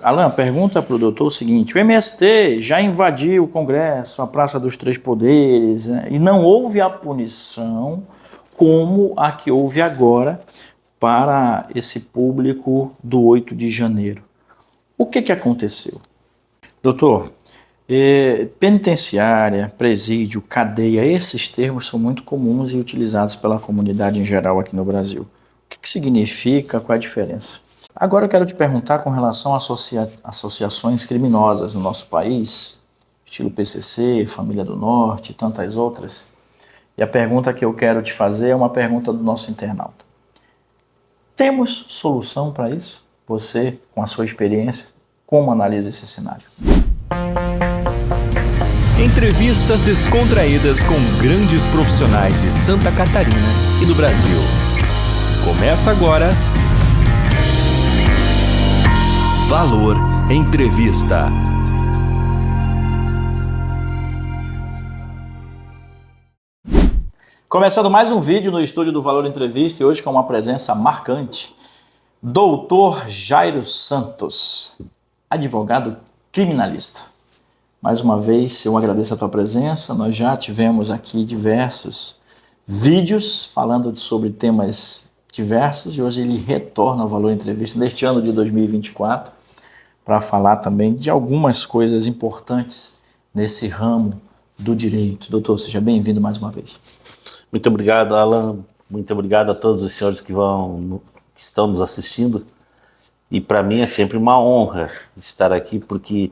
Alan, pergunta para o doutor o seguinte: o MST já invadiu o Congresso, a Praça dos Três Poderes, né, e não houve a punição como a que houve agora para esse público do 8 de janeiro. O que aconteceu? Doutor, penitenciária, presídio, cadeia, esses termos são muito comuns e utilizados pela comunidade em geral aqui no Brasil. O que significa? Qual é a diferença? Agora eu quero te perguntar com relação a associações criminosas no nosso país, estilo PCC, Família do Norte e tantas outras. E a pergunta que eu quero te fazer é uma pergunta do nosso internauta. Temos solução para isso? Você, com a sua experiência, como analisa esse cenário? Entrevistas descontraídas com grandes profissionais de Santa Catarina e do Brasil. Começa agora... Valor Entrevista. Começando mais um vídeo no estúdio do Valor Entrevista e hoje com uma presença marcante. Doutor Jairo Santos, advogado criminalista. Mais uma vez eu agradeço a tua presença, nós já tivemos aqui diversos vídeos falando sobre temas diversos e hoje ele retorna ao Valor Entrevista neste ano de 2024 para falar também de algumas coisas importantes nesse ramo do direito. Doutor, seja bem-vindo mais uma vez. Muito obrigado, Alan. Muito obrigado a todos os senhores que estão nos assistindo. E para mim é sempre uma honra estar aqui, porque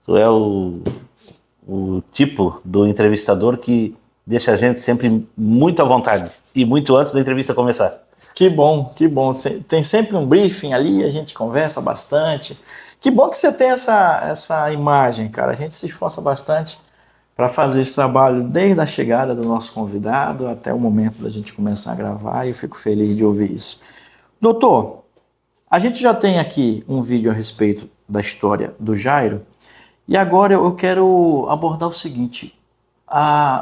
tu é o tipo do entrevistador que deixa a gente sempre muito à vontade e muito antes da entrevista começar. Que bom, que bom. Tem sempre um briefing ali, a gente conversa bastante. Que bom que você tem essa imagem, cara. A gente se esforça bastante para fazer esse trabalho desde a chegada do nosso convidado até o momento da gente começar a gravar, e eu fico feliz de ouvir isso. Doutor, a gente já tem aqui um vídeo a respeito da história do Jairo, e agora eu quero abordar o seguinte: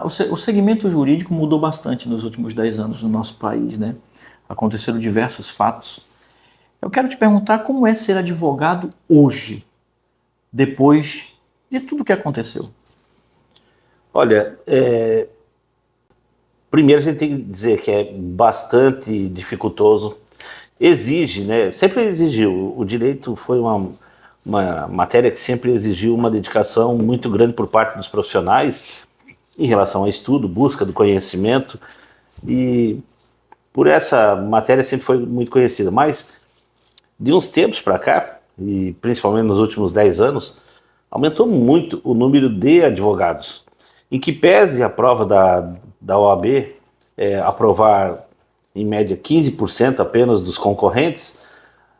o segmento jurídico mudou bastante nos últimos 10 anos no nosso país, né? Aconteceram diversos fatos. Eu quero te perguntar como é ser advogado hoje, depois de tudo que aconteceu. Olha, primeiro a gente tem que dizer que é bastante dificultoso. Exige, né? Sempre exigiu. O direito foi uma matéria que sempre exigiu uma dedicação muito grande por parte dos profissionais em relação ao estudo, busca do conhecimento, e por essa matéria sempre foi muito conhecida. Mas de uns tempos para cá, e principalmente nos últimos 10 anos, aumentou muito o número de advogados. Em que pese a prova da OAB aprovar em média 15% apenas dos concorrentes,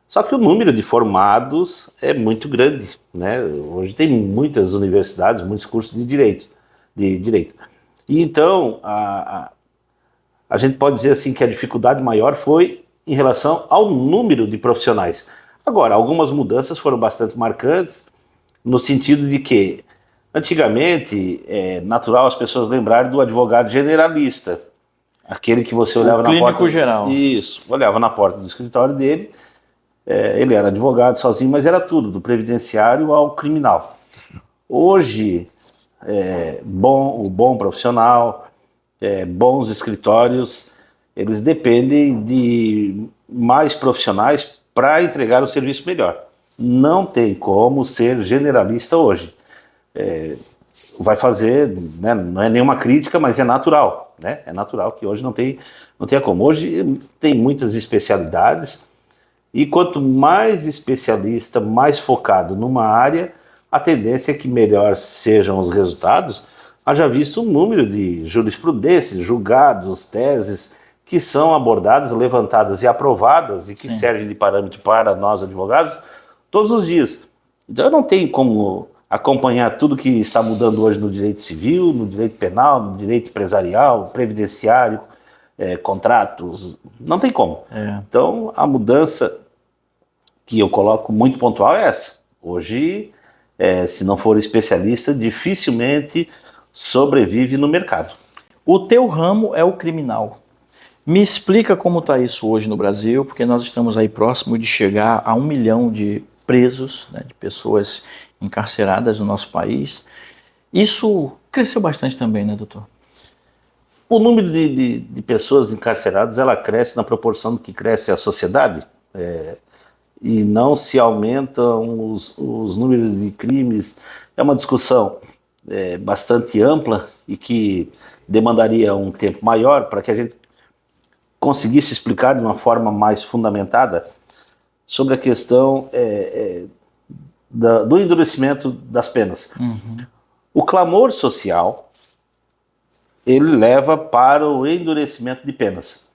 só que o número de formados é muito grande, né? Hoje tem muitas universidades, muitos cursos de direito. E então a gente pode dizer assim que a dificuldade maior foi em relação ao número de profissionais. Agora, algumas mudanças foram bastante marcantes, no sentido de que antigamente é natural as pessoas lembrarem do advogado generalista, aquele que você olhava na porta. Clínico geral. Isso, olhava na porta do escritório dele, ele era advogado sozinho, mas era tudo, do previdenciário ao criminal. Hoje, o bom profissional, bons escritórios, eles dependem de mais profissionais para entregar o serviço melhor. Não tem como ser generalista hoje. Vai fazer, né, não é nenhuma crítica, mas é natural, né? É natural que hoje não tenha como. Hoje tem muitas especialidades, e quanto mais especialista, mais focado numa área, a tendência é que melhor sejam os resultados. Haja visto o número de jurisprudências, julgados, teses que são abordadas, levantadas e aprovadas e que servem de parâmetro para nós advogados todos os dias. Então eu não tenho como acompanhar tudo que está mudando hoje no direito civil, no direito penal, no direito empresarial, previdenciário, contratos, não tem como. Então a mudança que eu coloco muito pontual é essa. Hoje, se não for especialista, dificilmente sobrevive no mercado. O teu ramo é o criminal. Me explica como está isso hoje no Brasil, porque nós estamos aí próximo de chegar a 1 milhão de presos, né, de pessoas encarceradas no nosso país. Isso cresceu bastante também, né, doutor? O número de pessoas encarceradas, ela cresce na proporção do que cresce a sociedade, e não se aumentam os números de crimes. É uma discussão bastante ampla e que demandaria um tempo maior para que a gente conseguisse explicar de uma forma mais fundamentada sobre a questão do endurecimento das penas. O clamor social, ele leva para o endurecimento de penas.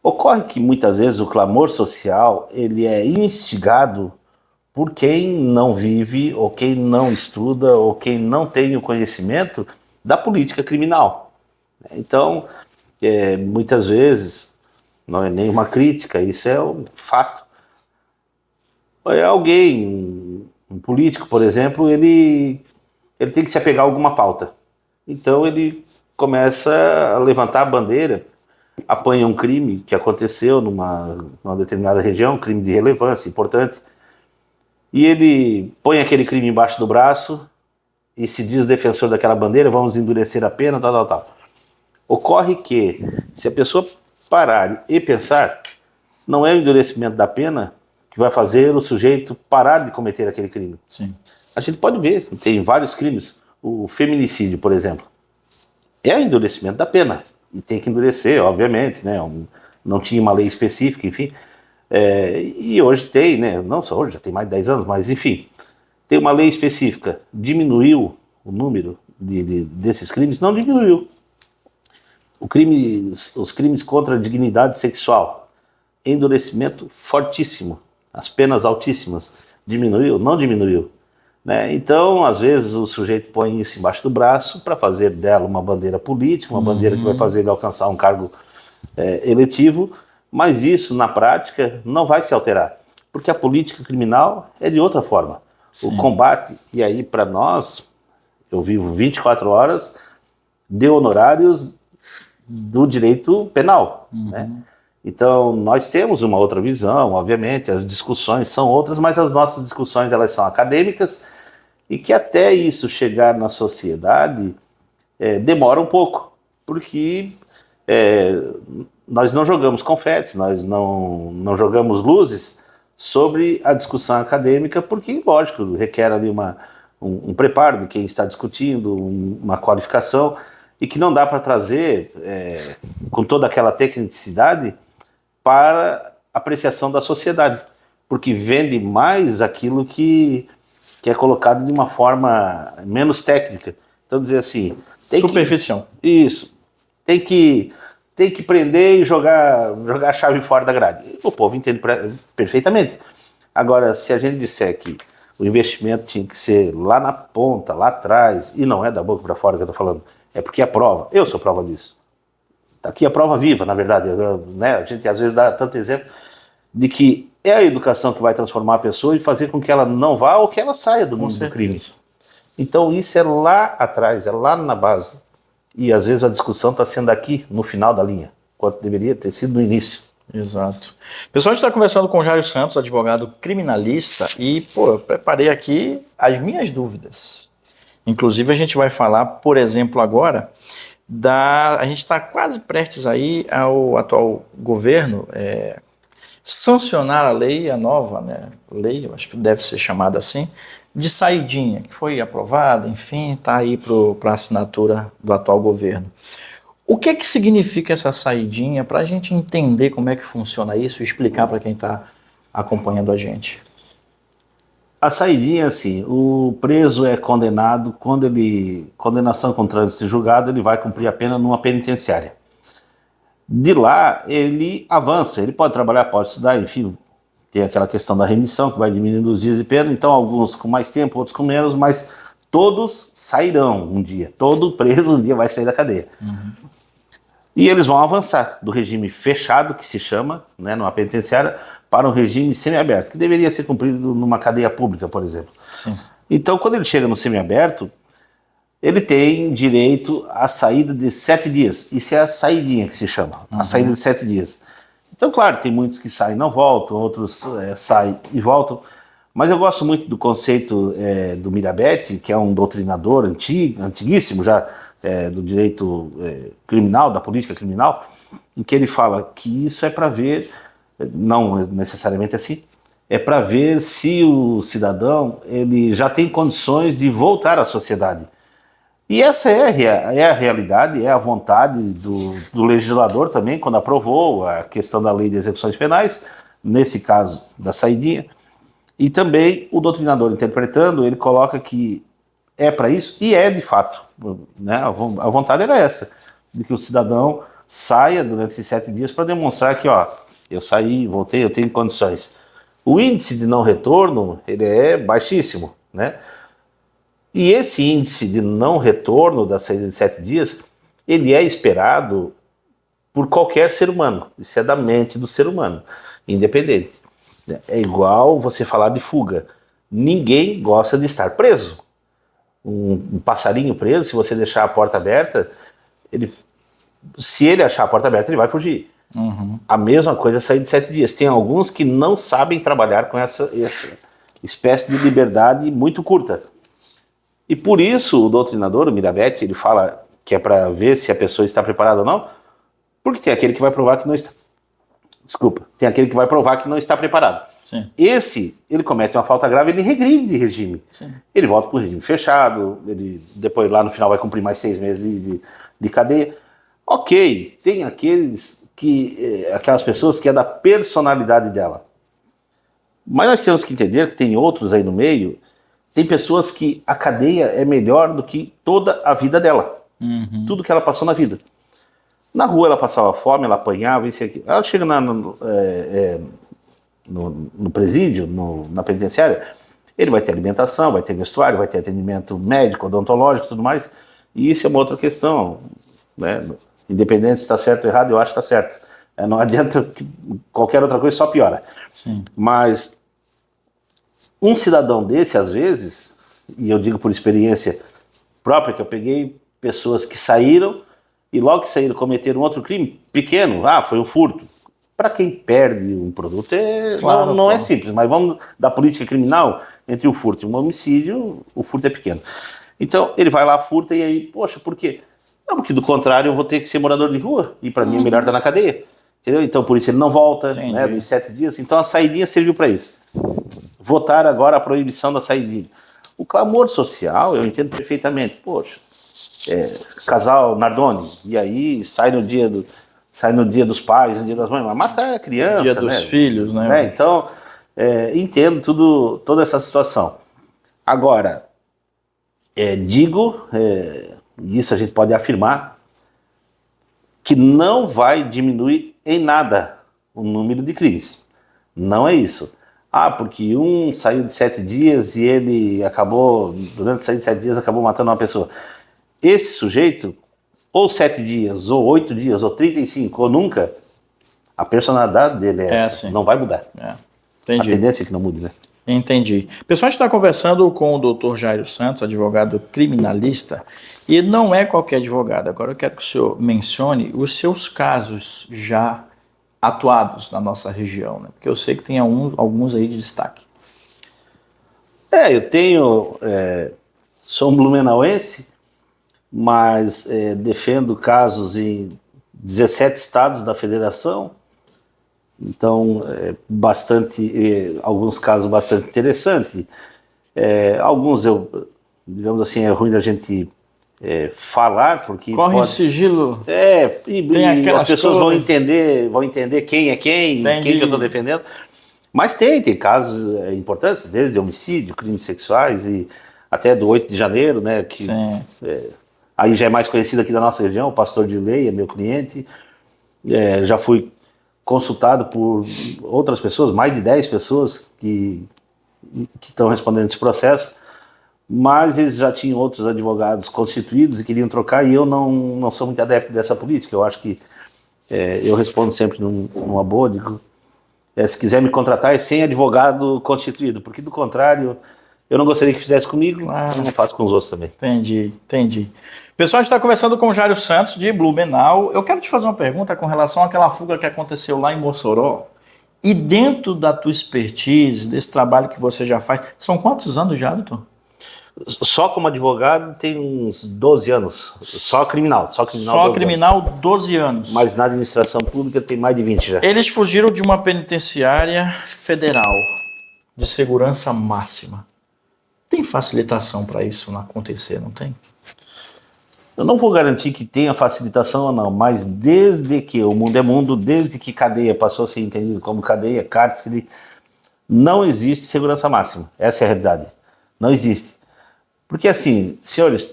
Ocorre que muitas vezes o clamor social ele é instigado por quem não vive, ou quem não estuda, ou quem não tem o conhecimento da política criminal. Então, muitas vezes, não é nem uma crítica, isso é um fato. Alguém, um político, por exemplo, ele tem que se apegar a alguma pauta. Então ele começa a levantar a bandeira, apanha um crime que aconteceu numa determinada região, um crime de relevância importante, e ele põe aquele crime embaixo do braço e se diz defensor daquela bandeira, vamos endurecer a pena, tal. Ocorre que, se a pessoa parar e pensar, não é o endurecimento da pena que vai fazer o sujeito parar de cometer aquele crime. Sim. A gente pode ver, tem vários crimes, o feminicídio, por exemplo, é o endurecimento da pena, e tem que endurecer, obviamente, né? Não tinha uma lei específica, enfim, e hoje tem, né? Não só hoje, já tem mais de 10 anos, mas enfim, tem uma lei específica. Diminuiu o número desses crimes? Não diminuiu. Os crimes contra a dignidade sexual, endurecimento fortíssimo, as penas altíssimas, diminuiu? Não diminuiu. Né? Então, às vezes, o sujeito põe isso embaixo do braço para fazer dela uma bandeira política, uma bandeira que vai fazer ele alcançar um cargo eletivo, mas isso, na prática, não vai se alterar, porque a política criminal é de outra forma. Sim. O combate, e aí para nós, eu vivo 24 horas de honorários do direito penal, né? Então, nós temos uma outra visão, obviamente, as discussões são outras, mas as nossas discussões elas são acadêmicas e que até isso chegar na sociedade demora um pouco, porque nós não jogamos confetes, nós não jogamos luzes sobre a discussão acadêmica, porque, lógico, requer ali um preparo de quem está discutindo, uma qualificação, e que não dá para trazer com toda aquela tecnicidade para apreciação da sociedade, porque vende mais aquilo que é colocado de uma forma menos técnica. Então, dizer assim... Superficial. Isso. Tem que prender e jogar a chave fora da grade. O povo entende perfeitamente. Agora, se a gente disser que o investimento tinha que ser lá na ponta, lá atrás, e não é da boca para fora que eu estou falando, é porque é prova. Eu sou prova disso. Está aqui a prova viva, na verdade, né? A gente às vezes dá tanto exemplo de que é a educação que vai transformar a pessoa e fazer com que ela não vá ou que ela saia do mundo do crime. Então isso é lá atrás, é lá na base. E às vezes a discussão está sendo aqui, no final da linha, quanto deveria ter sido no início. Exato. Pessoal, a gente está conversando com o Jairo Santos, advogado criminalista, e eu preparei aqui as minhas dúvidas. Inclusive a gente vai falar, por exemplo, agora... A gente está quase prestes aí ao atual governo sancionar a lei, a nova, né, lei, eu acho que deve ser chamada assim, de saidinha, que foi aprovada, enfim, está aí para a assinatura do atual governo. O que significa essa saidinha para a gente entender como é que funciona isso e explicar para quem está acompanhando a gente? A saidinha, assim, o preso é condenado, condenação com trânsito julgado, ele vai cumprir a pena numa penitenciária. De lá, ele avança, ele pode trabalhar, pode estudar, enfim, tem aquela questão da remissão, que vai diminuindo os dias de pena, então alguns com mais tempo, outros com menos, mas todos sairão um dia, todo preso um dia vai sair da cadeia. E eles vão avançar do regime fechado, que se chama, né, numa penitenciária, para um regime semiaberto, que deveria ser cumprido numa cadeia pública, por exemplo. Sim. Então, quando ele chega no semiaberto, ele tem direito à saída de 7 dias. Isso é a saidinha que se chama, a saída de 7 dias. Então, claro, tem muitos que saem e não voltam, outros saem e voltam, Mas eu gosto muito do conceito do Mirabetti, que é um doutrinador antiguíssimo já do direito criminal, da política criminal, em que ele fala que isso é para ver, não necessariamente assim, é para ver se o cidadão ele já tem condições de voltar à sociedade. E essa é a realidade, é a vontade do legislador também, quando aprovou a questão da lei de execuções penais, nesse caso da saidinha. E também o doutrinador interpretando, ele coloca que é para isso, e é de fato. Né? A vontade era essa, de que o cidadão saia durante esses 7 dias para demonstrar que, ó, eu saí, voltei, eu tenho condições. O índice de não retorno, ele é baixíssimo, né? E esse índice de não retorno da saída de 7 dias, ele é esperado por qualquer ser humano. Isso é da mente do ser humano, independente. É igual você falar de fuga. Ninguém gosta de estar preso. Um passarinho preso, se você deixar a porta aberta, se ele achar a porta aberta, ele vai fugir. A mesma coisa é sair de 7 dias. Tem alguns que não sabem trabalhar com essa espécie de liberdade muito curta. E por isso o doutrinador, o Mirabetti, ele fala que é para ver se a pessoa está preparada ou não, porque tem aquele que vai provar que não está. Desculpa, tem aquele que vai provar que não está preparado. Sim. Esse, ele comete uma falta grave, ele regride de regime. Sim. Ele volta para o regime fechado, ele depois lá no final vai cumprir mais 6 meses de cadeia. Ok, tem aquelas pessoas que é da personalidade dela. Mas nós temos que entender que tem outros aí no meio. Tem pessoas que a cadeia é melhor do que toda a vida dela. Tudo que ela passou na vida. Na rua ela passava fome, ela apanhava, isso e aquilo. Ela chega no presídio, na penitenciária, ele vai ter alimentação, vai ter vestuário, vai ter atendimento médico, odontológico e tudo mais. E isso é uma outra questão. Né? Independente se está certo ou errado, eu acho que está certo. Não adianta, qualquer outra coisa só piora. Sim. Mas um cidadão desse, às vezes, e eu digo por experiência própria, que eu peguei pessoas que saíram e logo que saíram cometeram outro crime pequeno, foi um furto. Para quem perde um produto claro, não é simples, mas vamos da política criminal, entre o furto e um homicídio, o furto é pequeno. Então ele vai lá, furta e aí, poxa, por quê? Não, porque do contrário eu vou ter que ser morador de rua e para mim é melhor estar na cadeia. Entendeu? Então por isso ele não volta, né, dos 7 dias, então a saidinha serviu para isso. Votar agora a proibição da saidinha. O clamor social, eu entendo perfeitamente. Poxa, casal Nardoni, e aí sai no dia dos pais, no dia das mães, mas mata a criança, dia dos filhos, né? Então, entendo toda essa situação. Agora, digo, e isso a gente pode afirmar, que não vai diminuir em nada o número de crimes. Não é isso. Porque um saiu de 7 dias e ele acabou, durante sair de 7 dias, acabou matando uma pessoa. Esse sujeito, ou 7 dias, ou 8 dias, ou 35, ou nunca, a personalidade dele é essa, assim. Não vai mudar. Entendi. A tendência é que não mude, né? Entendi. Pessoal, a gente está conversando com o Dr. Jairo Santos, advogado criminalista, e não é qualquer advogado. Agora eu quero que o senhor mencione os seus casos já atuados na nossa região, né? Porque eu sei que tem alguns aí de destaque. Eu tenho... sou um blumenauense, mas defendo casos em 17 estados da federação, então alguns casos bastante interessantes. Alguns digamos assim, é ruim da gente falar, porque corre em sigilo. E as pessoas vão entender quem é quem, quem que eu estou defendendo. Mas tem casos importantes, desde homicídio, crimes sexuais e até do 8 de janeiro, né? Que aí já é mais conhecido aqui da nossa região, o pastor Dilei é meu cliente. Já fui consultado por outras pessoas, mais de 10 pessoas que estão respondendo esse processo, mas eles já tinham outros advogados constituídos e queriam trocar, e eu não sou muito adepto dessa política. Eu acho que eu respondo sempre numa boa, digo, se quiser me contratar é sem advogado constituído, porque do contrário eu não gostaria que fizesse comigo, eu não faço com os outros também. Entendi. Pessoal, a gente está conversando com o Jairo Santos de Blumenau. Eu quero te fazer uma pergunta com relação àquela fuga que aconteceu lá em Mossoró, E dentro da tua expertise, desse trabalho que você já faz, são quantos anos já, doutor? Só como advogado tem uns 12 anos. Só criminal. Só criminal, Só 12 criminal, anos. 12 anos. Mas na administração pública tem mais de 20 já. Eles fugiram de uma penitenciária federal de segurança máxima. Tem facilitação para isso não acontecer, não tem? Eu não vou garantir que tenha facilitação ou não, mas desde que o mundo é mundo, desde que cadeia passou a ser entendido como cadeia, cárcere, não existe segurança máxima. Essa é a realidade. Não existe. Porque assim, senhores,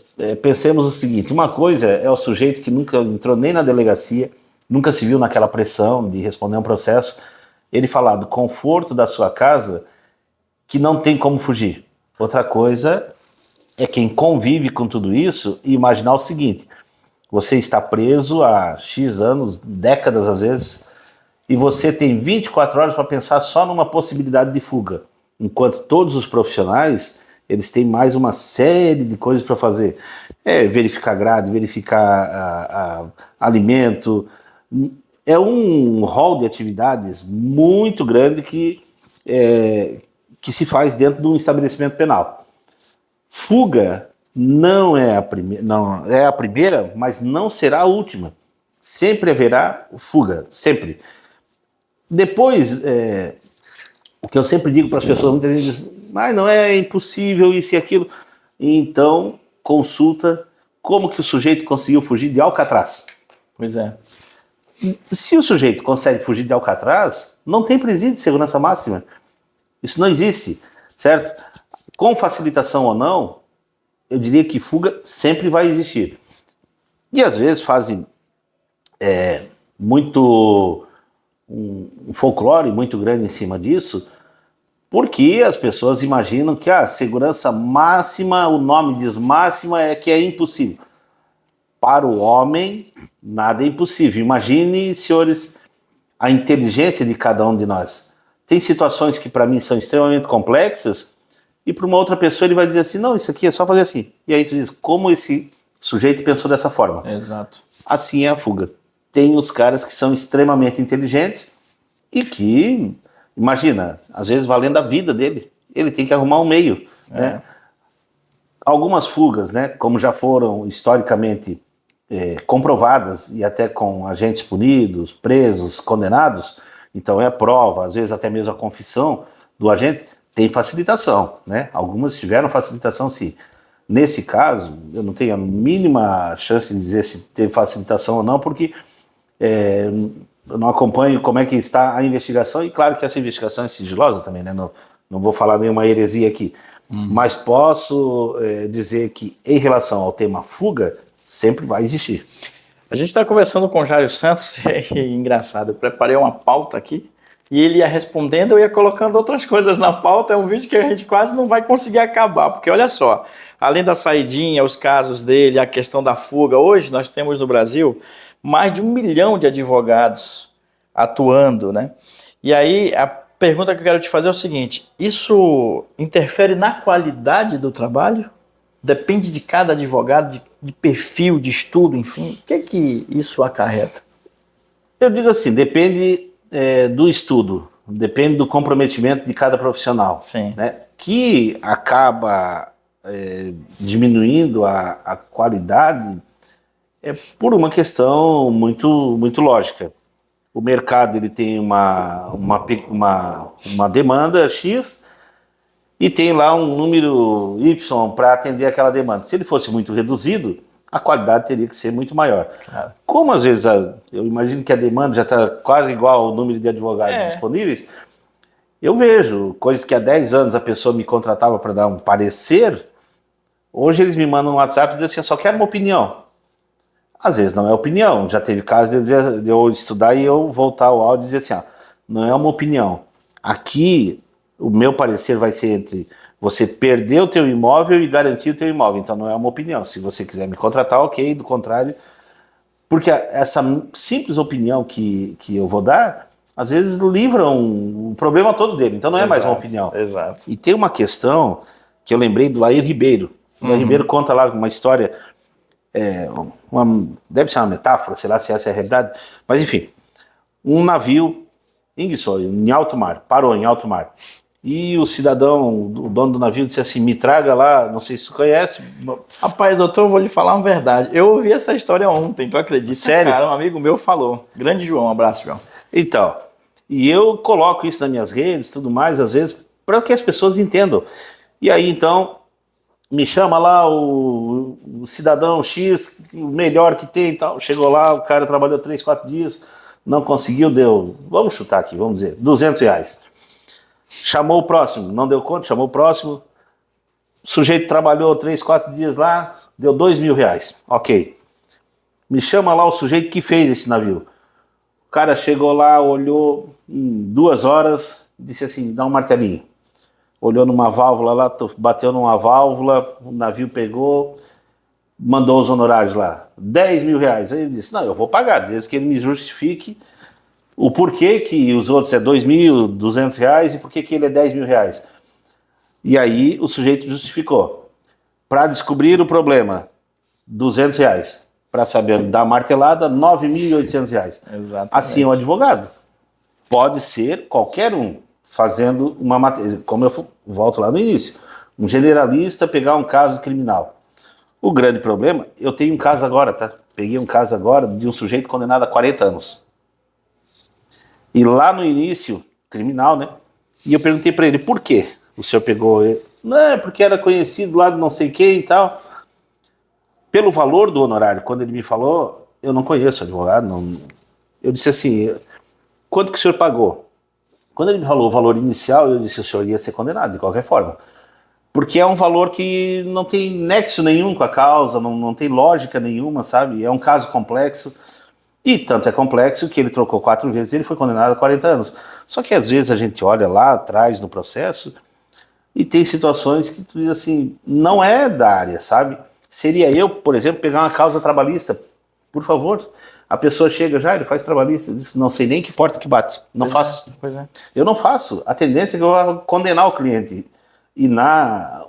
pensemos o seguinte, uma coisa é o sujeito que nunca entrou nem na delegacia, nunca se viu naquela pressão de responder um processo, ele falar do conforto da sua casa que não tem como fugir. Outra coisa é quem convive com tudo isso e imaginar o seguinte, você está preso há X anos, décadas às vezes, e você tem 24 horas para pensar só numa possibilidade de fuga, enquanto todos os profissionais, eles têm mais uma série de coisas para fazer. Verificar grade, verificar alimento, é um rol de atividades muito grande que se faz dentro de um estabelecimento penal. Fuga não é a primeira, não é a primeira, mas não será a última. Sempre haverá fuga, sempre. Depois, o que eu sempre digo para as pessoas, muita gente diz, mas não é impossível isso e aquilo. Então, consulta como que o sujeito conseguiu fugir de Alcatraz. Pois é. Se o sujeito consegue fugir de Alcatraz, não tem presídio de segurança máxima. Isso não existe, certo? Com facilitação ou não, eu diria que fuga sempre vai existir. E às vezes fazem um folclore muito grande em cima disso, porque as pessoas imaginam que a segurança máxima, o nome diz máxima, é que é impossível. Para o homem, nada é impossível. Imagine, senhores, a inteligência de cada um de nós. Tem situações que para mim são extremamente complexas e para uma outra pessoa ele vai dizer assim, não, isso aqui é só fazer assim. E aí tu diz, como esse sujeito pensou dessa forma? Exato. Assim é a fuga. Tem os caras que são extremamente inteligentes e que, imagina, às vezes valendo a vida dele, ele tem que arrumar um meio. Né? Algumas fugas, né, como já foram historicamente comprovadas e até com agentes punidos, presos, condenados, então é a prova, às vezes até mesmo a confissão do agente, tem facilitação, né? Algumas tiveram facilitação sim. Nesse caso, eu não tenho a mínima chance de dizer se teve facilitação ou não, porque eu não acompanho como é que está a investigação, e claro que essa investigação é sigilosa também, né? Não vou falar nenhuma heresia aqui, mas posso dizer que em relação ao tema fuga, sempre vai existir. A gente está conversando com o Jairo Santos, é engraçado, eu preparei uma pauta aqui, e ele ia respondendo, eu ia colocando outras coisas na pauta, é um vídeo que a gente quase não vai conseguir acabar, porque olha só, além da saidinha, os casos dele, a questão da fuga, hoje nós temos no Brasil mais de 1 milhão de advogados atuando, né? E aí a pergunta que eu quero te fazer é o seguinte, isso interfere na qualidade do trabalho? Depende de cada advogado, de perfil, de estudo, enfim, o que é que isso acarreta? Eu digo assim, depende do estudo, depende do comprometimento de cada profissional. Sim. Né? Que acaba diminuindo a qualidade por uma questão muito, muito lógica. O mercado ele tem uma demanda X e tem lá um número Y para atender aquela demanda. Se ele fosse muito reduzido, a qualidade teria que ser muito maior. Claro. Como às vezes eu imagino que a demanda já está quase igual ao número de advogados disponíveis, eu vejo coisas que há 10 anos a pessoa me contratava para dar um parecer, hoje eles me mandam no WhatsApp e dizem assim, eu só quero uma opinião. Às vezes não é opinião, já teve casos de eu estudar e eu voltar ao áudio e dizer assim, não é uma opinião. Aqui o meu parecer vai ser entre você perder o teu imóvel e garantir o teu imóvel, então não é uma opinião. Se você quiser me contratar, ok, do contrário, porque essa simples opinião que eu vou dar, às vezes livra o problema todo dele, então não é mais uma opinião. Exato. E tem uma questão que eu lembrei do Lair Ribeiro. O Lair Ribeiro conta lá uma história, deve ser uma metáfora, sei lá se essa é a realidade, mas enfim, um navio Ingersoll, em alto mar, parou em alto mar. E o cidadão, o dono do navio, disse assim, me traga lá, não sei se você conhece. Rapaz, doutor, eu vou lhe falar uma verdade. Eu ouvi essa história ontem, tu acredita? Sério? Cara, um amigo meu falou. Grande João, um abraço, João. Então, e eu coloco isso nas minhas redes, tudo mais, às vezes, para que as pessoas entendam. E aí, então, me chama lá o cidadão X, o melhor que tem e tal. Chegou lá, o cara trabalhou 3, 4 dias, não conseguiu, deu, vamos chutar aqui, vamos dizer, R$200. Chamou o próximo, não deu conta, chamou o próximo. O sujeito trabalhou 3, 4 dias lá, deu R$2.000. Ok. Me chama lá o sujeito que fez esse navio. O cara chegou lá, olhou em 2 horas, disse assim, dá um martelinho. Olhou numa válvula lá, bateu numa válvula, o navio pegou, mandou os honorários lá, R$10.000. Aí ele disse, não, eu vou pagar, desde que ele me justifique o porquê que os outros é R$2.200 e porquê que ele é R$10.000. E aí o sujeito justificou. Para descobrir o problema, R$200. Para saber da martelada, R$9.800. Exatamente. Assim, o advogado pode ser qualquer um fazendo uma matéria, como eu volto lá no início, um generalista pegar um caso criminal. O grande problema, eu tenho um caso agora, tá? Peguei um caso agora de um sujeito condenado a 40 anos. E lá no início, criminal, né? E eu perguntei para ele, por quê o senhor pegou ele? Não, porque era conhecido lá de não sei quem e tal. Pelo valor do honorário, quando ele me falou, eu não conheço advogado, não. Eu disse assim, quanto que o senhor pagou? Quando ele me falou o valor inicial, eu disse que o senhor ia ser condenado, de qualquer forma. Porque é um valor que não tem nexo nenhum com a causa, não tem lógica nenhuma, sabe? É um caso complexo. E tanto é complexo que ele trocou 4 vezes e ele foi condenado a 40 anos. Só que às vezes a gente olha lá atrás no processo e tem situações que tu diz assim, não é da área, sabe? Seria eu, por exemplo, pegar uma causa trabalhista, por favor. A pessoa chega já, ele faz trabalhista, eu disse, não sei nem que porta que bate, não faço. Pois é. Eu não faço. A tendência é que eu vou condenar o cliente. E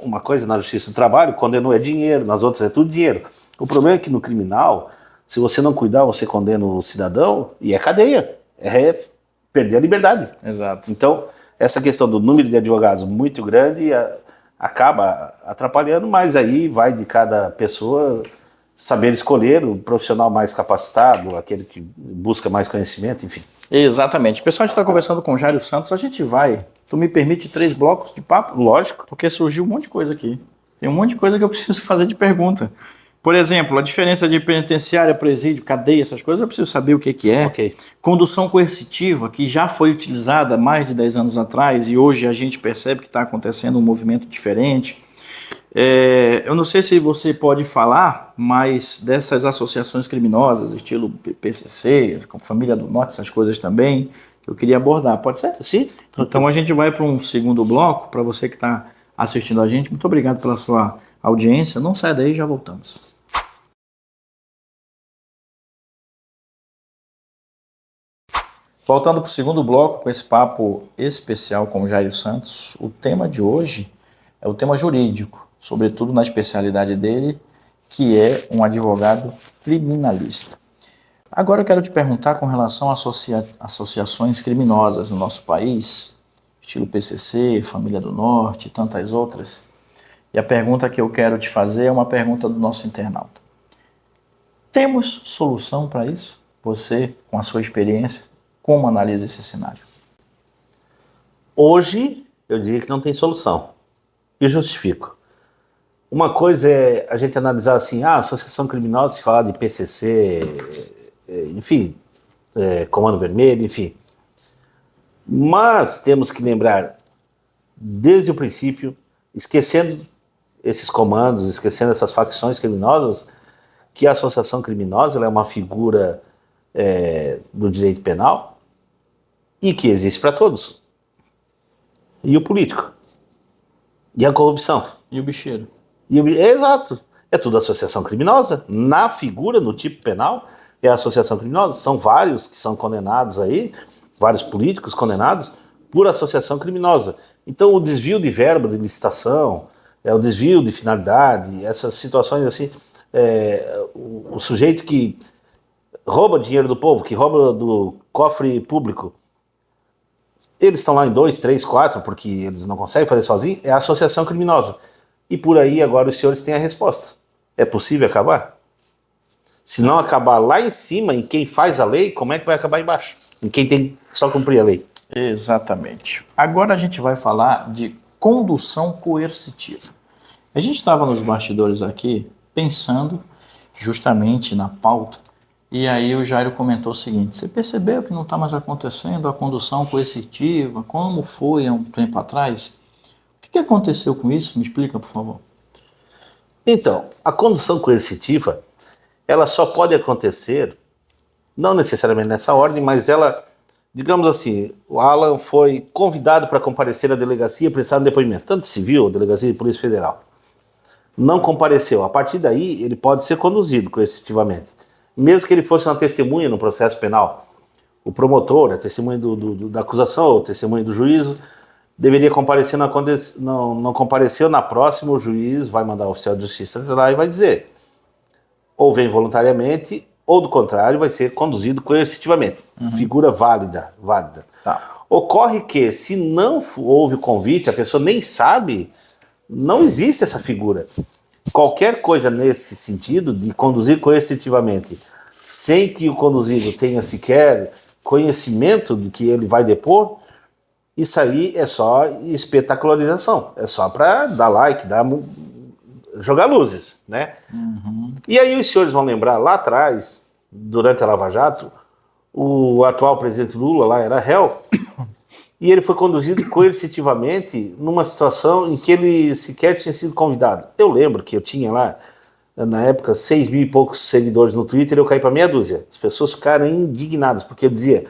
uma coisa na justiça do trabalho, condenou é dinheiro, nas outras é tudo dinheiro. O problema é que no criminal, se você não cuidar, você condena o cidadão e é cadeia. É perder a liberdade. Exato. Então, essa questão do número de advogados muito grande acaba atrapalhando, mas aí vai de cada pessoa saber escolher o profissional mais capacitado, aquele que busca mais conhecimento, enfim. Exatamente. Pessoal, a gente está conversando com o Jairo Santos, a gente vai. Tu me permite 3 blocos de papo? Lógico. Porque surgiu um monte de coisa aqui. Tem um monte de coisa que eu preciso fazer de pergunta. Por exemplo, a diferença de penitenciária, presídio, cadeia, essas coisas, eu preciso saber o que é. Ok. Condução coercitiva, que já foi utilizada há mais de 10 anos atrás e hoje a gente percebe que está acontecendo um movimento diferente. Eu não sei se você pode falar, mas dessas associações criminosas, estilo PCC, com Família do Norte, essas coisas também, que eu queria abordar. Pode ser? Sim. Então a gente vai para um segundo bloco, para você que está assistindo a gente. Muito obrigado pela sua audiência. Não saia daí, já voltamos. Voltando para o segundo bloco, com esse papo especial com o Jairo Santos, o tema de hoje é o tema jurídico, sobretudo na especialidade dele, que é um advogado criminalista. Agora eu quero te perguntar com relação a associações criminosas no nosso país, estilo PCC, Família do Norte e tantas outras. E a pergunta que eu quero te fazer é uma pergunta do nosso internauta. Temos solução para isso? Você, com a sua experiência, como analisa esse cenário? Hoje, eu diria que não tem solução. E justifico. Uma coisa é a gente analisar assim, associação criminosa, se falar de PCC, enfim, Comando Vermelho, enfim. Mas temos que lembrar, desde o princípio, esquecendo esses comandos, esquecendo essas facções criminosas, que a associação criminosa ela é uma figura do direito penal e que existe para todos. E o político. E a corrupção. E o bicheiro? Exato. É tudo associação criminosa. Na figura, no tipo penal, é associação criminosa. São vários que são condenados aí, vários políticos condenados por associação criminosa. Então o desvio de verba de licitação, o desvio de finalidade, essas situações assim, o sujeito que rouba dinheiro do povo, que rouba do cofre público, eles estão lá em 2, 3, 4, porque eles não conseguem fazer sozinhos, é a associação criminosa. E por aí agora os senhores têm a resposta. É possível acabar? Se não acabar lá em cima, em quem faz a lei, como é que vai acabar embaixo? Em quem tem que só cumprir a lei. Exatamente. Agora a gente vai falar de condução coercitiva. A gente estava nos bastidores aqui pensando justamente na pauta, e aí o Jairo comentou o seguinte: você percebeu que não está mais acontecendo a condução coercitiva, como foi há um tempo atrás? O que aconteceu com isso? Me explica, por favor. Então, a condução coercitiva, ela só pode acontecer, não necessariamente nessa ordem, mas ela, digamos assim, o Alan foi convidado para comparecer à delegacia, prestar um depoimento, tanto civil, delegacia de Polícia Federal. Não compareceu. A partir daí, ele pode ser conduzido coercitivamente. Mesmo que ele fosse uma testemunha no processo penal. O promotor, a testemunha da acusação ou testemunha do juízo, deveria comparecer, não compareceu, na próxima o juiz vai mandar o oficial de justiça lá e vai dizer, ou vem voluntariamente, ou do contrário, vai ser conduzido coercitivamente. Figura válida. Tá. Ocorre que, se não houve o convite, a pessoa nem sabe, não existe essa figura. Qualquer coisa nesse sentido, de conduzir coercitivamente, sem que o conduzido tenha sequer conhecimento de que ele vai depor, isso aí é só espetacularização. É só para dar like, jogar luzes, né? E aí os senhores vão lembrar, lá atrás, durante a Lava Jato, o atual presidente Lula lá era réu, e ele foi conduzido coercitivamente numa situação em que ele sequer tinha sido convidado. Eu lembro que eu tinha lá, na época, 6 mil e poucos seguidores no Twitter, eu caí para meia dúzia. As pessoas ficaram indignadas, porque eu dizia,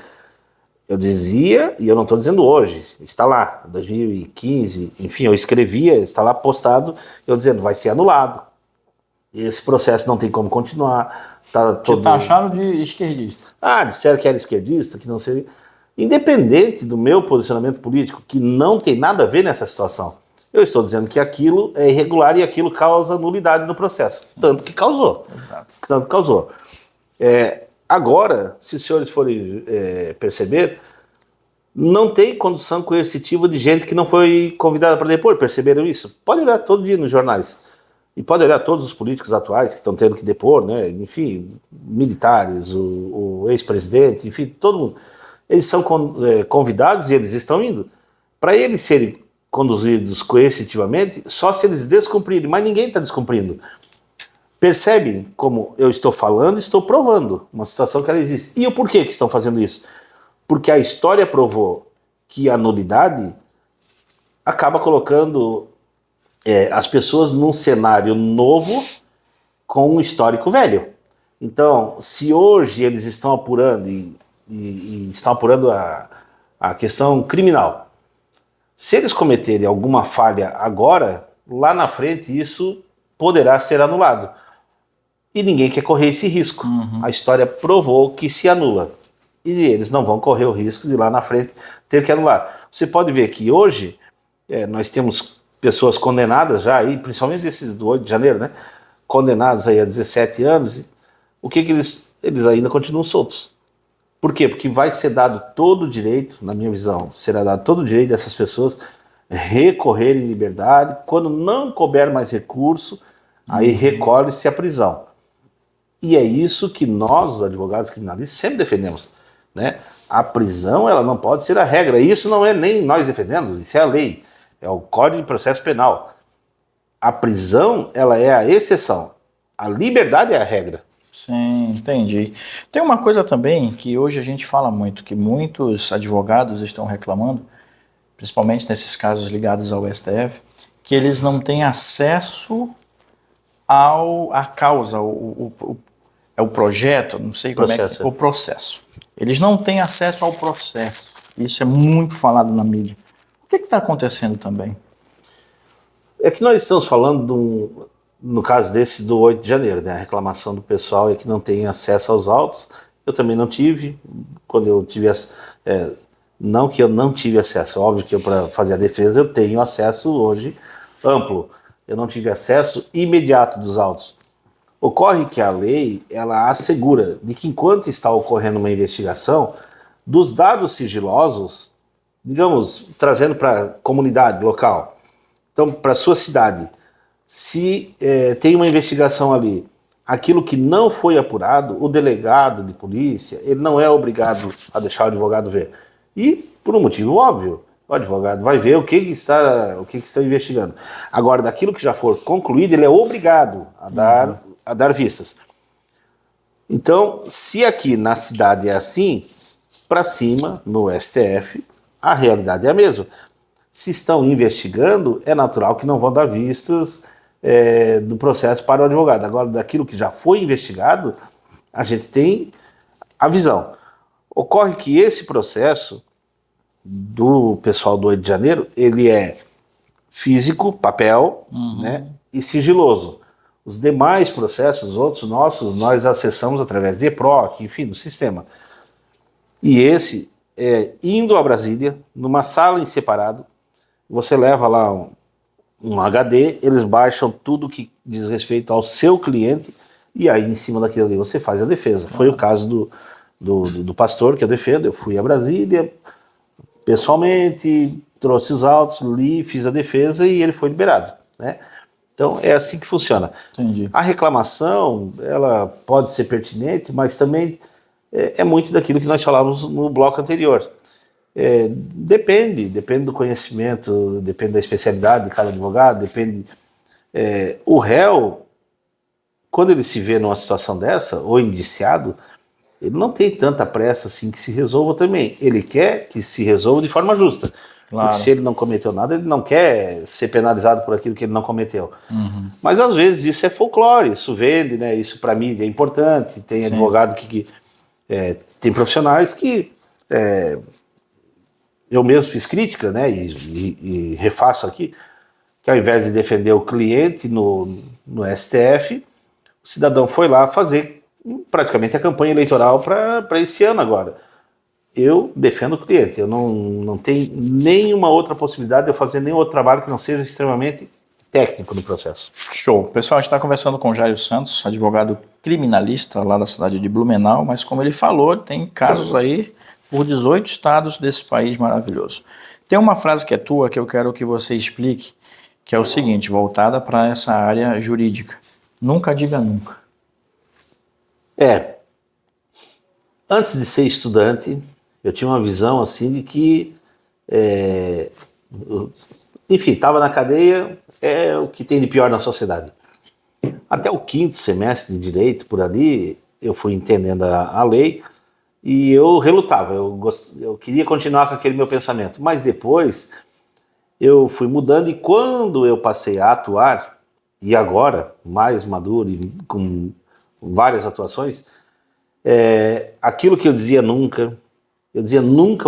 e eu não estou dizendo hoje, está lá, 2015, enfim, eu escrevia, está lá postado, eu dizendo, vai ser anulado. Esse processo não tem como continuar. Te taxaram de esquerdista. Disseram que era esquerdista, que não seria. Independente do meu posicionamento político, que não tem nada a ver nessa situação, eu estou dizendo que aquilo é irregular e aquilo causa nulidade no processo. Tanto que causou. Exato. Tanto que causou. Agora, se os senhores forem perceber, não tem condução coercitiva de gente que não foi convidada para depor. Perceberam isso? Pode olhar todo dia nos jornais. E pode olhar todos os políticos atuais que estão tendo que depor, né? Enfim, militares, o ex-presidente, enfim, todo mundo. Eles são convidados e eles estão indo. Para eles serem conduzidos coercitivamente, só se eles descumprirem, mas ninguém está descumprindo. Percebem como eu estou falando, estou provando uma situação que ela existe. E o porquê que estão fazendo isso? Porque a história provou que a nulidade acaba colocando as pessoas num cenário novo com um histórico velho. Então, se hoje eles estão apurando e estão apurando a questão criminal, se eles cometerem alguma falha agora, lá na frente isso poderá ser anulado. E ninguém quer correr esse risco. A história provou que se anula. E eles não vão correr o risco de lá na frente ter que anular. Você pode ver que hoje nós temos pessoas condenadas já aí, principalmente esses do 8 de janeiro, né? Condenados aí a 17 anos. O que eles ainda continuam soltos? Por quê? Porque vai ser dado todo o direito, na minha visão, será dado todo o direito dessas pessoas recorrerem em liberdade. Quando não couber mais recurso, aí recolhe-se a prisão. E é isso que nós, os advogados criminalistas, sempre defendemos, né? A prisão, ela não pode ser a regra. Isso não é nem nós defendendo, isso é a lei. É o Código de Processo Penal. A prisão, ela é a exceção. A liberdade é a regra. Sim, entendi. Tem uma coisa também que hoje a gente fala muito, que muitos advogados estão reclamando, principalmente nesses casos ligados ao STF, que eles não têm acesso à causa, é o projeto, não sei como é que é, o processo. Eles não têm acesso ao processo. Isso é muito falado na mídia. O que está acontecendo também? É que nós estamos falando no caso desse do 8 de janeiro, né? A reclamação do pessoal é que não tem acesso aos autos. Eu também não tive. Quando eu tive não que eu não tive acesso, óbvio que para fazer a defesa eu tenho acesso hoje amplo. Eu não tive acesso imediato dos autos. Ocorre que a lei, ela assegura de que enquanto está ocorrendo uma investigação, dos dados sigilosos digamos, trazendo para a comunidade local, então para a sua cidade, se tem uma investigação ali, aquilo que não foi apurado, o delegado de polícia, ele não é obrigado a deixar o advogado ver. E por um motivo óbvio, o advogado vai ver o que está investigando. Agora, daquilo que já for concluído, ele é obrigado a dar vistas. Então, se aqui na cidade é assim, para cima, no STF, a realidade é a mesma. Se estão investigando, é natural que não vão dar vistas do processo para o advogado. Agora, daquilo que já foi investigado, a gente tem a visão. Ocorre que esse processo do pessoal do 8 de janeiro, ele é físico, papel, né, e sigiloso. Os demais processos, outros nossos, nós acessamos através de EPROC, enfim, do sistema. E esse, indo a Brasília, numa sala em separado, você leva lá um HD, eles baixam tudo que diz respeito ao seu cliente, e aí em cima daquilo ali você faz a defesa. Foi o caso do pastor que eu defendo. Eu fui a Brasília, pessoalmente, trouxe os autos, li, fiz a defesa e ele foi liberado, né? Então é assim que funciona. Entendi. A reclamação, ela pode ser pertinente, mas também é muito daquilo que nós falávamos no bloco anterior. Depende do conhecimento, depende da especialidade de cada advogado, depende. O réu, quando ele se vê numa situação dessa, ou indiciado, ele não tem tanta pressa assim que se resolva também. Ele quer que se resolva de forma justa. Claro. Porque se ele não cometeu nada, ele não quer ser penalizado por aquilo que ele não cometeu. Mas às vezes isso é folclore, isso vende, né? Isso para mídia é importante. Tem advogado que tem profissionais que eu mesmo fiz crítica, né? E refaço aqui, que ao invés de defender o cliente no STF, o cidadão foi lá fazer praticamente a campanha eleitoral para esse ano agora. Eu defendo o cliente, eu não tenho nenhuma outra possibilidade de eu fazer nenhum outro trabalho que não seja extremamente técnico no processo. Show. Pessoal, a gente está conversando com o Jairo Santos, advogado criminalista lá da cidade de Blumenau, mas como ele falou, tem casos aí por 18 estados desse país maravilhoso. Tem uma frase que é tua que eu quero que você explique, que é o seguinte, voltada para essa área jurídica. Nunca diga nunca. Antes de ser estudante, eu tinha uma visão assim de que, enfim, estava na cadeia, é o que tem de pior na sociedade. Até o 5º semestre de Direito, por ali, eu fui entendendo a lei e eu relutava, eu queria continuar com aquele meu pensamento, mas depois eu fui mudando e quando eu passei a atuar, e agora, mais maduro e com várias atuações, aquilo que eu dizia nunca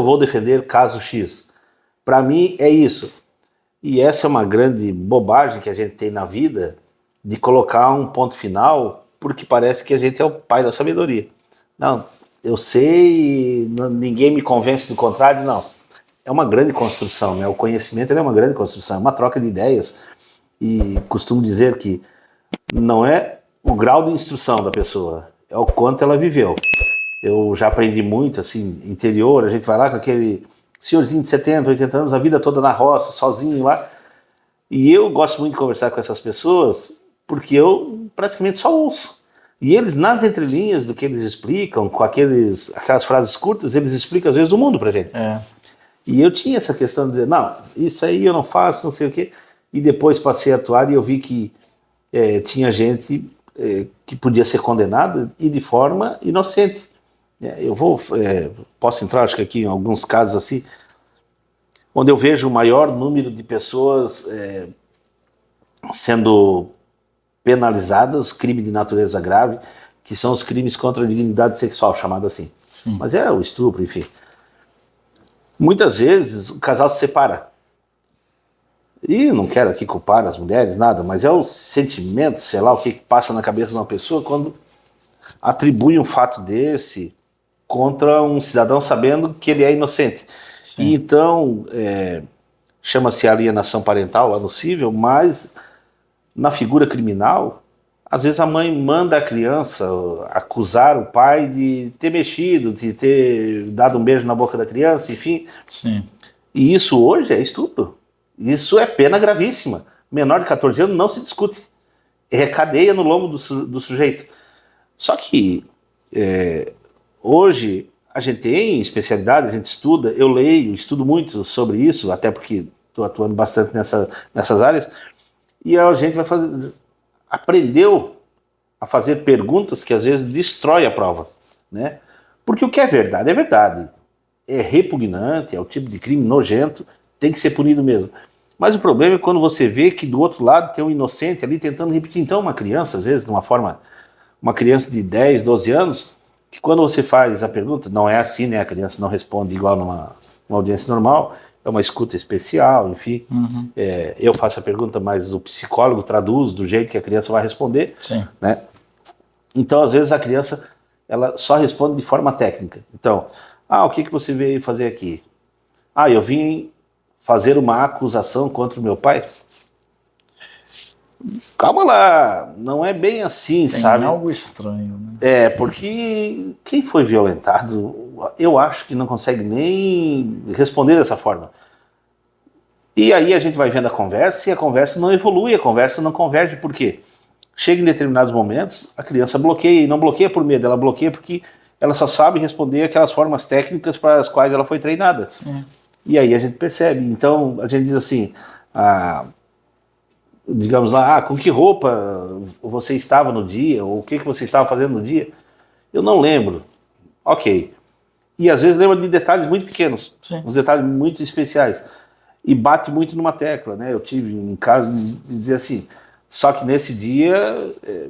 vou defender caso X. Para mim é isso. E essa é uma grande bobagem que a gente tem na vida, de colocar um ponto final, porque parece que a gente é o pai da sabedoria. Não, eu sei, ninguém me convence do contrário, não. É uma grande construção, né? O conhecimento é uma grande construção, é uma troca de ideias. E costumo dizer que não é o grau de instrução da pessoa, é o quanto ela viveu. Eu já aprendi muito, assim, interior, a gente vai lá com aquele senhorzinho de 70, 80 anos, a vida toda na roça, sozinho lá. E eu gosto muito de conversar com essas pessoas, porque eu praticamente só ouço. E eles, nas entrelinhas do que eles explicam, com aquelas frases curtas, eles explicam às vezes o mundo pra gente. E eu tinha essa questão de dizer, não, isso aí eu não faço, não sei o quê. E depois passei a atuar e eu vi que tinha gente que podia ser condenada e de forma inocente. Posso entrar, acho que aqui em alguns casos assim, onde eu vejo o maior número de pessoas sendo penalizadas, crime de natureza grave, que são os crimes contra a dignidade sexual, chamado assim. Sim. Mas é o estupro, enfim. Muitas vezes o casal se separa. E não quero aqui culpar as mulheres, nada, mas é o sentimento, sei lá, o que passa na cabeça de uma pessoa quando atribui um fato desse contra um cidadão sabendo que ele é inocente. Sim. E então, chama-se alienação parental lá no cível, mas na figura criminal, às vezes a mãe manda a criança acusar o pai de ter mexido, de ter dado um beijo na boca da criança, enfim. Sim. E isso hoje é estupro. Isso é pena gravíssima. Menor de 14 anos não se discute. É cadeia no lombo do sujeito. Só que hoje a gente tem especialidade, a gente estuda, eu leio, estudo muito sobre isso, até porque estou atuando bastante nessas áreas, e a gente aprendeu a fazer perguntas que às vezes destrói a prova, né? Porque o que é verdade, é repugnante, é o tipo de crime nojento, tem que ser punido mesmo. Mas o problema é quando você vê que do outro lado tem um inocente ali tentando repetir. Então uma criança, às vezes, de uma forma, uma criança de 10, 12 anos, que quando você faz a pergunta, não é assim, né? A criança não responde igual numa audiência normal, é uma escuta especial, enfim. Eu faço a pergunta, mas o psicólogo traduz do jeito que a criança vai responder. Sim. Né? Então, às vezes, a criança ela só responde de forma técnica. Então, o que você veio fazer aqui? Eu vim fazer uma acusação contra o meu pai. Calma lá, não é bem assim, Tem sabe? algo estranho, né? Porque quem foi violentado, eu acho que não consegue nem responder dessa forma. E aí a gente vai vendo a conversa e a conversa não evolui, a conversa não converge. Por quê? Chega em determinados momentos, a criança bloqueia, e não bloqueia por medo, ela bloqueia porque ela só sabe responder aquelas formas técnicas para as quais ela foi treinada. Sim. E aí a gente percebe. Então a gente diz assim, digamos lá, com que roupa você estava no dia, ou o que você estava fazendo no dia? Eu não lembro. Ok. E às vezes lembra de detalhes muito pequenos, Sim. uns detalhes muito especiais. E bate muito numa tecla, né? Eu tive um caso de dizer assim, só que nesse dia,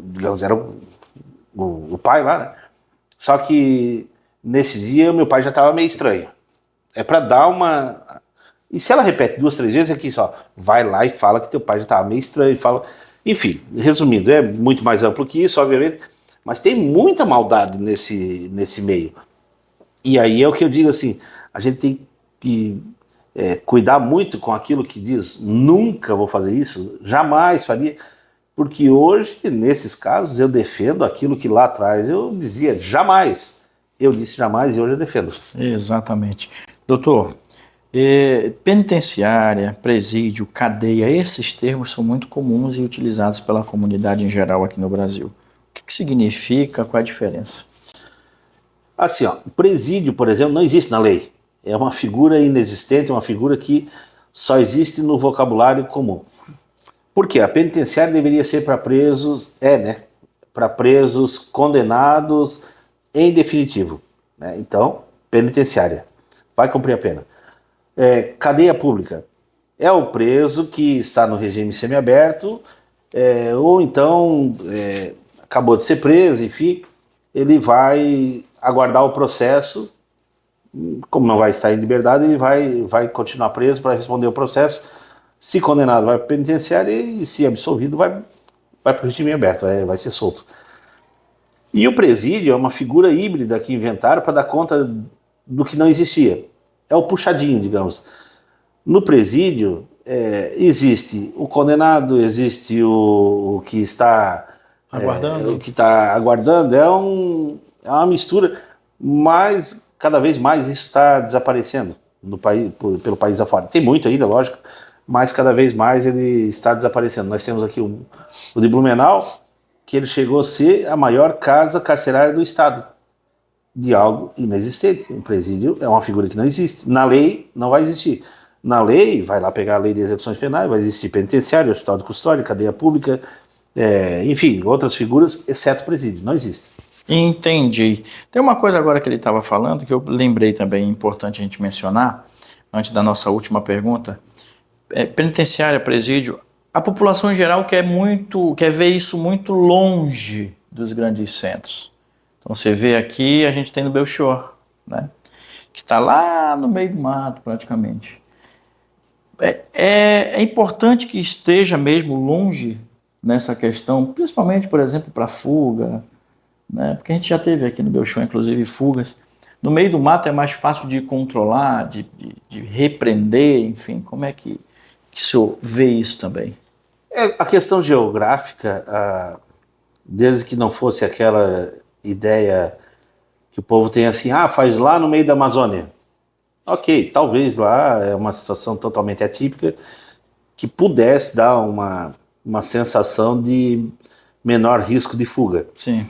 digamos, era o pai lá, né? Só que nesse dia meu pai já estava meio estranho. É para dar uma... E se ela repete 2, 3 vezes, aqui só, vai lá e fala que teu pai já estava meio estranho, fala... Enfim, resumindo, é muito mais amplo que isso, obviamente, mas tem muita maldade nesse meio. E aí é o que eu digo assim, a gente tem que cuidar muito com aquilo que diz, nunca vou fazer isso, jamais faria, porque hoje, nesses casos, eu defendo aquilo que lá atrás eu dizia jamais. Eu disse jamais e hoje eu defendo. Exatamente. Doutor, penitenciária, presídio, cadeia, esses termos são muito comuns e utilizados pela comunidade em geral aqui no Brasil. O que significa, qual é a diferença? Assim, o presídio, por exemplo, não existe na lei. É uma figura inexistente, uma figura que só existe no vocabulário comum. Por quê? A penitenciária deveria ser para presos, né? Para presos condenados em definitivo. Né? Então, penitenciária. Vai cumprir a pena. Cadeia pública. É o preso que está no regime semiaberto, ou então acabou de ser preso, enfim, ele vai aguardar o processo, como não vai estar em liberdade, ele vai continuar preso para responder o processo. Se condenado, vai para a penitenciária e, se absolvido, vai para o regime aberto, vai ser solto. E o presídio é uma figura híbrida que inventaram para dar conta do que não existia. É o puxadinho, digamos. No presídio, existe o condenado, existe o que está aguardando. O que está aguardando. É uma mistura, mas cada vez mais isso está desaparecendo no país, pelo país afora. Tem muito ainda, lógico, mas cada vez mais ele está desaparecendo. Nós temos aqui o de Blumenau, que ele chegou a ser a maior casa carcerária do estado, de algo inexistente. Um presídio é uma figura que não existe. Na lei, não vai existir. Na lei, vai lá pegar a lei de execuções penais, vai existir penitenciário, hospital de custódia, cadeia pública, enfim, outras figuras, exceto o presídio. Não existe. Entendi. Tem uma coisa agora que ele estava falando, que eu lembrei também, importante a gente mencionar, antes da nossa última pergunta. Penitenciária, presídio, a população em geral quer ver isso muito longe dos grandes centros. Então você vê aqui, a gente tem no Belchior, né? Que está lá no meio do mato praticamente. É importante que esteja mesmo longe nessa questão, principalmente, por exemplo, para fuga, né? Porque a gente já teve aqui no Belchior, inclusive, fugas. No meio do mato é mais fácil de controlar, de repreender, enfim. Como é que o senhor vê isso também? A questão geográfica, desde que não fosse aquela ideia que o povo tem assim, faz lá no meio da Amazônia. Ok, talvez lá é uma situação totalmente atípica que pudesse dar uma sensação de menor risco de fuga. Sim.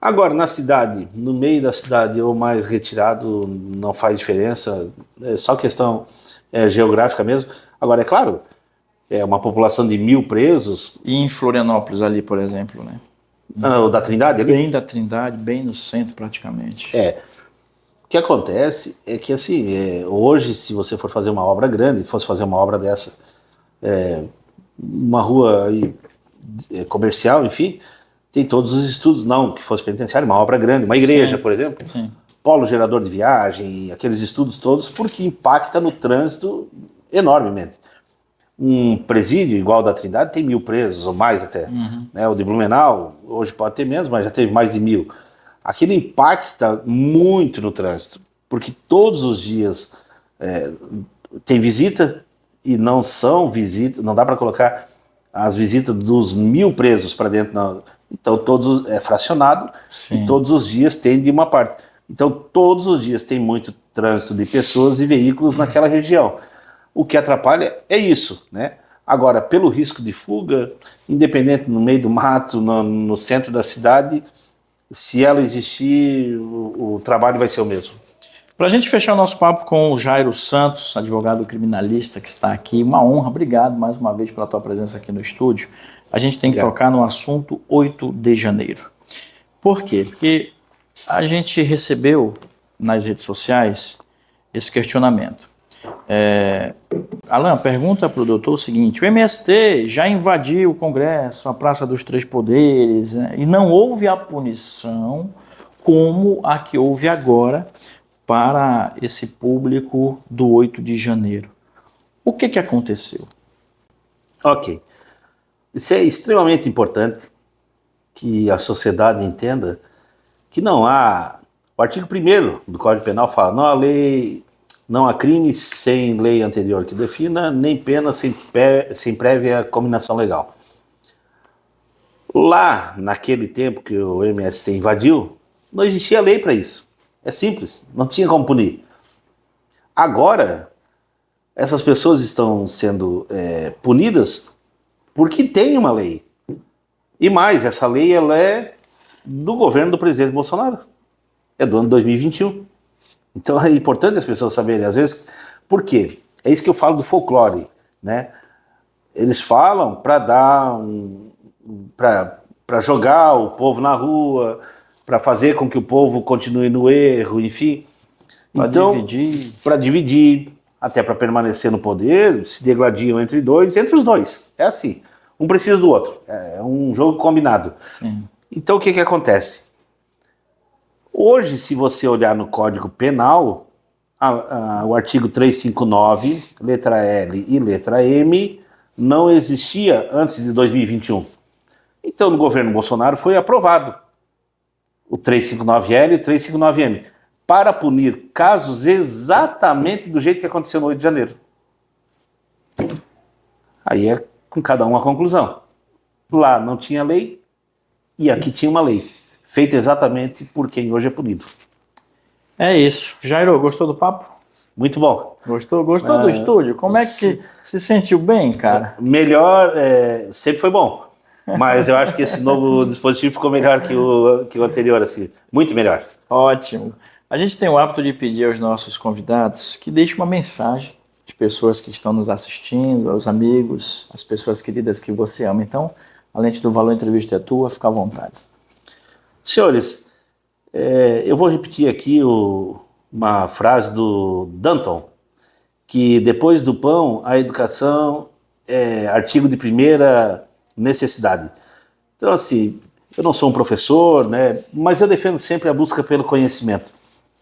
Agora, na cidade, no meio da cidade ou mais retirado, não faz diferença, é só questão geográfica mesmo. Agora, é claro, é uma população de 1.000 presos, E em Florianópolis ali, por exemplo, né? o da Trindade ali. Bem da Trindade, bem no centro praticamente. O que acontece é que, assim, hoje, se você for fazer uma obra grande, fosse fazer uma obra dessa, uma rua aí, comercial, enfim, tem todos os estudos, não que fosse penitenciário, uma obra grande, uma igreja, Sim. por exemplo, Sim. polo gerador de viagem, aqueles estudos todos, porque impacta no trânsito enormemente. Um presídio igual ao da Trindade tem 1.000 presos, ou mais até. Né? O de Blumenau, hoje pode ter menos, mas já teve mais de 1.000. Aquilo impacta muito no trânsito, porque todos os dias tem visita, e não são visitas, não dá para colocar as visitas dos 1.000 presos para dentro, não. Então todos é fracionado. Sim. E todos os dias tem de uma parte. Então todos os dias tem muito trânsito de pessoas e veículos naquela região. O que atrapalha é isso, né? Agora, pelo risco de fuga, independente no meio do mato, no centro da cidade, se ela existir, o trabalho vai ser o mesmo. Para a gente fechar o nosso papo com o Jairo Santos, advogado criminalista que está aqui, uma honra, obrigado mais uma vez pela tua presença aqui no estúdio. A gente tem que tocar no assunto 8 de janeiro. Por quê? Porque a gente recebeu nas redes sociais esse questionamento. Alan, pergunta para o doutor o seguinte: o MST já invadiu o Congresso, a Praça dos Três Poderes, né, e não houve a punição como a que houve agora para esse público do 8 de janeiro. O que aconteceu? Ok. Isso é extremamente importante que a sociedade entenda que não há... O artigo 1º do Código Penal fala: não há crime sem lei anterior que defina, nem pena sem prévia cominação legal. Lá, naquele tempo que o MST invadiu, não existia lei para isso. É simples, não tinha como punir. Agora, essas pessoas estão sendo punidas porque tem uma lei. E mais, essa lei ela é do governo do presidente Bolsonaro. É do ano 2021. Então é importante as pessoas saberem, às vezes, por quê? É isso que eu falo do folclore, né? Eles falam para dar para jogar o povo na rua, para fazer com que o povo continue no erro, enfim. Para dividir, até para permanecer no poder, se degladiam entre os dois. É assim. Um precisa do outro. É um jogo combinado. Sim. Então o que acontece? Hoje, se você olhar no Código Penal, o artigo 359, letra L e letra M, não existia antes de 2021. Então, no governo Bolsonaro foi aprovado o 359L e o 359M para punir casos exatamente do jeito que aconteceu no 8 de janeiro. Aí é com cada um a conclusão. Lá não tinha lei e aqui tinha uma lei, feita exatamente por quem hoje é punido. É isso. Jairo, gostou do papo? Muito bom. Gostou do estúdio? Como é que se sentiu bem, cara? Melhor, sempre foi bom. Mas eu acho que esse novo dispositivo ficou melhor que o anterior, assim. Muito melhor. Ótimo. A gente tem o hábito de pedir aos nossos convidados que deixem uma mensagem às pessoas que estão nos assistindo, aos amigos, às pessoas queridas que você ama. Então, a lente do valor, a entrevista é tua, fica à vontade. Senhores, eu vou repetir aqui uma frase do Danton, que depois do pão, a educação é artigo de primeira necessidade. Então, assim, eu não sou um professor, né, mas eu defendo sempre a busca pelo conhecimento,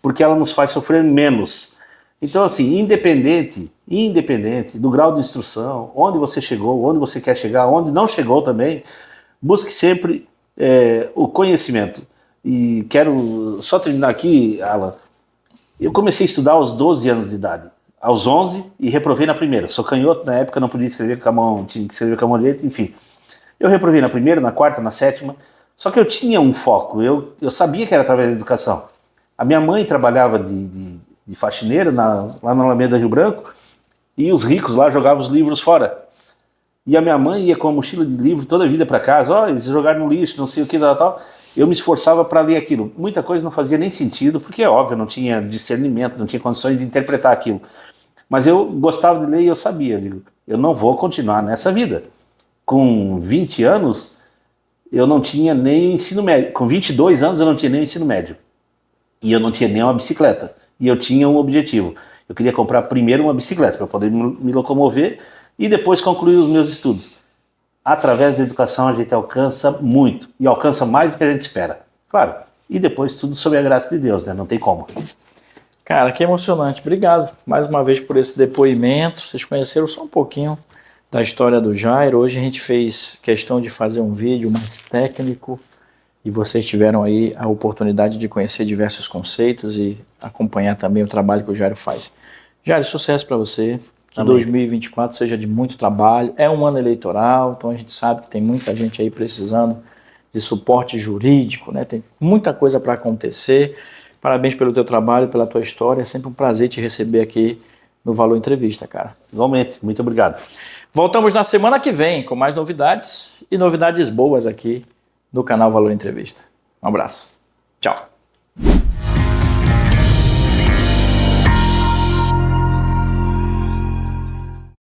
porque ela nos faz sofrer menos. Então, assim, independente do grau de instrução, onde você chegou, onde você quer chegar, onde não chegou também, busque sempre o conhecimento. E quero só terminar aqui, Alan. Eu comecei a estudar aos 12 anos de idade, aos 11, e reprovei na primeira. Sou canhoto, na época não podia escrever com a mão, tinha que escrever com a mão direita, enfim. Eu reprovei na primeira, na quarta, na sétima, só que eu tinha um foco, eu sabia que era através da educação. A minha mãe trabalhava de faxineiro lá na Alameda Rio Branco, e os ricos lá jogavam os livros fora. E a minha mãe ia com a mochila de livro toda a vida para casa, eles jogaram no lixo, não sei o que, tal. Eu me esforçava para ler aquilo. Muita coisa não fazia nem sentido, porque é óbvio, eu não tinha discernimento, não tinha condições de interpretar aquilo. Mas eu gostava de ler e eu sabia, eu não vou continuar nessa vida. Com 20 anos, eu não tinha nem o ensino médio. Com 22 anos, eu não tinha nem o ensino médio. E eu não tinha nem uma bicicleta. E eu tinha um objetivo. Eu queria comprar primeiro uma bicicleta para poder me locomover e depois concluir os meus estudos. Através da educação a gente alcança muito, e alcança mais do que a gente espera. Claro, e depois tudo sob a graça de Deus, né? Não tem como. Cara, que emocionante. Obrigado mais uma vez por esse depoimento. Vocês conheceram só um pouquinho da história do Jairo. Hoje a gente fez questão de fazer um vídeo mais técnico e vocês tiveram aí a oportunidade de conhecer diversos conceitos e acompanhar também o trabalho que o Jairo faz. Jairo, sucesso para você. Que Amém. 2024 seja de muito trabalho. É um ano eleitoral, então a gente sabe que tem muita gente aí precisando de suporte jurídico, né? Tem muita coisa para acontecer. Parabéns pelo teu trabalho, pela tua história. É sempre um prazer te receber aqui no Valor Entrevista, cara. Igualmente, muito obrigado. Voltamos na semana que vem com mais novidades e novidades boas aqui no canal Valor Entrevista. Um abraço. Tchau.